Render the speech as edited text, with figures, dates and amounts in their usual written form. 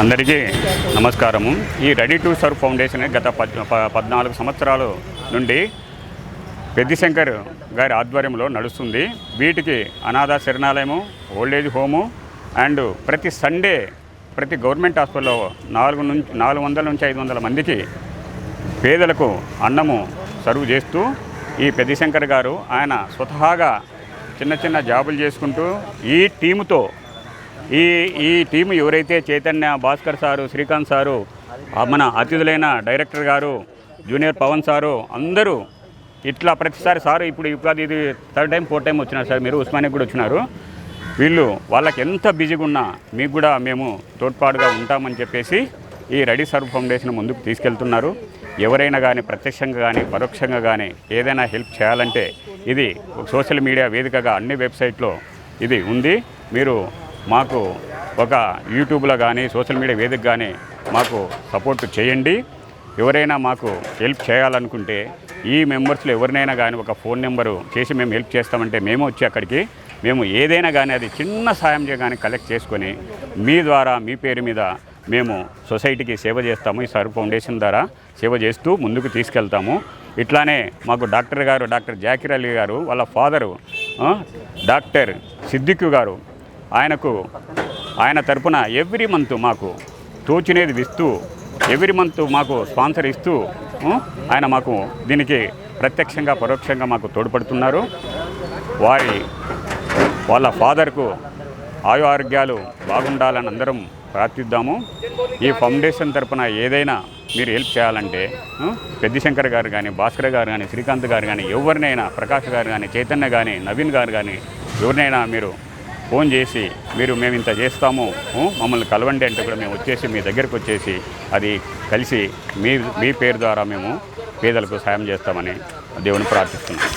అందరికీ నమస్కారము. ఈ రెడీ టు సర్వ్ ఫౌండేషన్ గత 14 సంవత్సరాల నుండి పెద్దిశంకర్ గారి ఆధ్వర్యంలో నడుస్తుంది. వీటికి అనాథ శరణాలయము, ఓల్డేజ్ హోము అండ్ ప్రతి సండే ప్రతి గవర్నమెంట్ హాస్పిటల్లో 400 నుంచి 500 మందికి పేదలకు అన్నము సర్వ్ చేస్తూ ఈ పెద్దిశంకర్ గారు ఆయన స్వతహాగా చిన్న జాబులు చేసుకుంటూ ఈ టీముతో ఈ టీము ఎవరైతే చైతన్య, భాస్కర్ సారు, శ్రీకాంత్ సారు, మన అతిథులైన డైరెక్టర్ గారు, జూనియర్ పవన్ సారు అందరూ ఇట్లా ప్రతిసారి సారు ఇప్పుడు ఇది 3rd టైం 4th టైం వచ్చినారు సార్, మీరు ఉస్మానియాకి కూడా వచ్చినారు. వీళ్ళు వాళ్ళకి ఎంత బిజీగా ఉన్నా మీకు కూడా మేము తోడ్పాటుగా ఉంటామని చెప్పేసి ఈ రెడీ సర్వ్ ఫౌండేషన్ ముందుకు తీసుకెళ్తున్నారు. ఎవరైనా కానీ ప్రత్యక్షంగా కానీ పరోక్షంగా కానీ ఏదైనా హెల్ప్ చేయాలంటే ఇది సోషల్ మీడియా వేదికగా అన్ని వెబ్సైట్లో ఇది ఉంది. మీరు మాకు ఒక యూట్యూబ్లో కానీ సోషల్ మీడియా వేదిక కానీ మాకు సపోర్ట్ చేయండి. ఎవరైనా మాకు హెల్ప్ చేయాలనుకుంటే ఈ మెంబర్స్లో ఎవరినైనా కానీ ఒక ఫోన్ నెంబరు చేసి మేము హెల్ప్ చేస్తామంటే మేము వచ్చి అక్కడికి మేము ఏదైనా కానీ అది చిన్న సాయం కానీ కలెక్ట్ చేసుకొని మీ ద్వారా మీ పేరు మీద మేము సొసైటీకి సేవ చేస్తాము. ఈ సర్వ్ ఫౌండేషన్ ద్వారా సేవ చేస్తూ ముందుకు తీసుకెళ్తాము. ఇట్లానే మాకు డాక్టర్ జాకిర్ అలీ గారు వాళ్ళ ఫాదరు డాక్టర్ సిద్దిక్ గారు ఆయన తరపున ఎవ్రీ మంత్ మాకు తోచినేది ఇస్తూ ఎవ్రీ మంత్ మాకు స్పాన్సర్ ఇస్తూ ఆయన మాకు దీనికి ప్రత్యక్షంగా పరోక్షంగా మాకు తోడ్పడుతున్నారు. వాళ్ళ ఫాదర్కు ఆయు ఆరోగ్యాలు బాగుండాలని అందరం ప్రార్థిద్దాము. ఈ ఫౌండేషన్ తరపున ఏదైనా మీరు హెల్ప్ చేయాలంటే పెద్దిశంకర్ గారు కానీ, భాస్కర్ గారు కానీ, శ్రీకాంత్ గారు కానీ, ఎవరినైనా ప్రకాష్ గారు కానీ, చైతన్య కానీ, నవీన్ గారు కానీ ఎవరినైనా మీరు ఫోన్ చేసి మేము ఇంత చేస్తాము మమ్మల్ని కలవండి అంటే కూడా మేము వచ్చేసి మీ దగ్గరికి వచ్చేసి అది కలిసి మీ పేరు ద్వారా మేము పేదలకు సాయం చేస్తామని దేవుని ప్రార్థిస్తున్నాం.